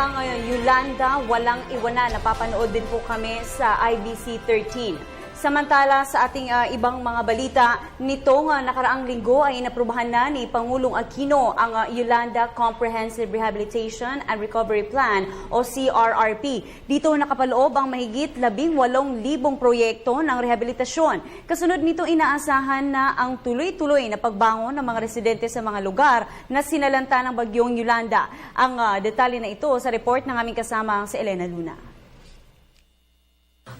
ang Yolanda Walang Iwanan. Napapanood din po kami sa IBC 13. Samantala sa ating ibang mga balita, nitong nakaraang linggo ay inaprubahan na ni Pangulong Aquino ang Yolanda Comprehensive Rehabilitation and Recovery Plan o CRRP. Dito nakapaloob ang mahigit 18,000 proyekto ng rehabilitasyon. Kasunod nito inaasahan na ang tuloy-tuloy na pagbangon ng mga residente sa mga lugar na sinalanta ng bagyong Yolanda. Ang detalye na ito sa report ng aming kasama si Elena Luna.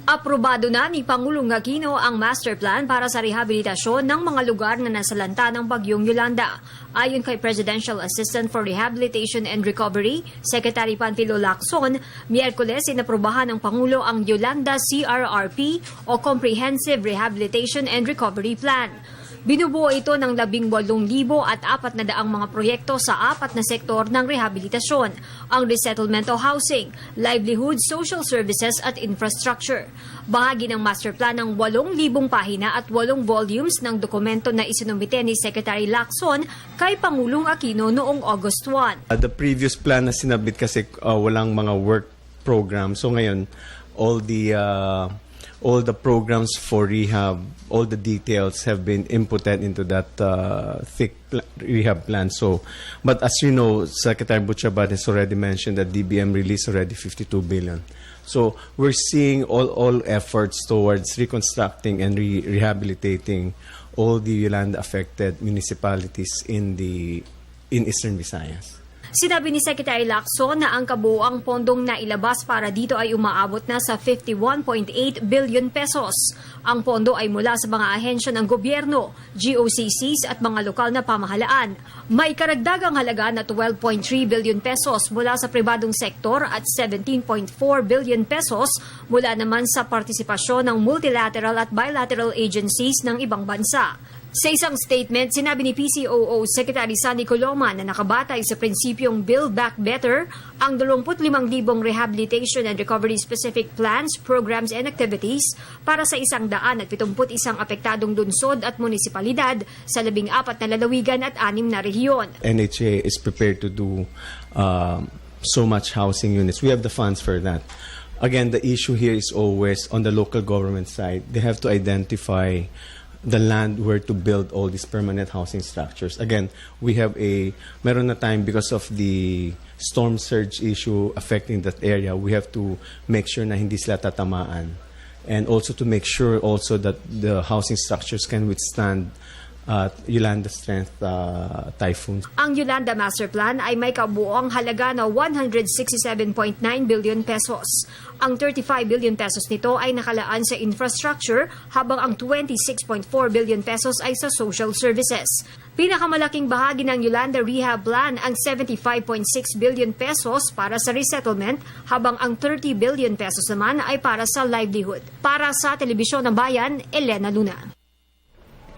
Aprobado na ni Pangulong Aquino ang master plan para sa rehabilitasyon ng mga lugar na nasalanta ng bagyong Yolanda. Ayon kay Presidential Assistant for Rehabilitation and Recovery, Secretary Panfilo Lacson, Miyerkules inaprobahan ng Pangulo ang Yolanda CRRP o Comprehensive Rehabilitation and Recovery Plan. Binubuo ito ng 18,400 mga proyekto sa 4 na sektor ng rehabilitasyon, ang resettlement o housing, livelihood, social services at infrastructure. Bahagi ng master plan ng 8,000 pahina at 8 volumes ng dokumento na isinumite ni Secretary Lacson kay Pangulong Aquino noong August 1. The previous plan na sinabit kasi walang mga work program. So ngayon, all the programs for rehab, all the details have been inputted into that thick rehab plan. So, but as you know, Secretary Butchabat has already mentioned that DBM released already 52 billion. So we're seeing all efforts towards reconstructing and rehabilitating all the Yolanda affected municipalities in Eastern Visayas. Sinabi ni Secretary Lacson na ang kabuuang pondong na ilabas para dito ay umaabot na sa 51.8 billion pesos. Ang pondo ay mula sa mga ahensya ng gobyerno, GOCCs at mga lokal na pamahalaan. May karagdagang halaga na 12.3 billion pesos mula sa pribadong sektor at 17.4 billion pesos mula naman sa partisipasyon ng multilateral at bilateral agencies ng ibang bansa. Sa isang statement, sinabi ni PCOO Secretary Sunny Coloma na nakabatay sa prinsipyong Build Back Better, ang 25,000 rehabilitation and recovery specific plans, programs and activities para sa 171 apektadong lungsod at munisipalidad sa 14 na lalawigan at 6 na rehiyon. NHA is prepared to do so much housing units. We have the funds for that. Again, the issue here is always on the local government side. They have to identify the land where to build all these permanent housing structures. Again, we have meron na time because of the storm surge issue affecting that area. We have to make sure na hindi sila tatamaan. And also to make sure also that the housing structures can withstand Yolanda strength typhoons. Ang Yolanda Master Plan ay may kabuuang halaga na 167.9 billion pesos. Ang 35 billion pesos nito ay nakalaan sa infrastructure habang ang 26.4 billion pesos ay sa social services. Pinakamalaking bahagi ng Yolanda Rehab Plan ang 75.6 billion pesos para sa resettlement habang ang 30 billion pesos naman ay para sa livelihood. Para sa Telebisyon ng Bayan, Elena Luna.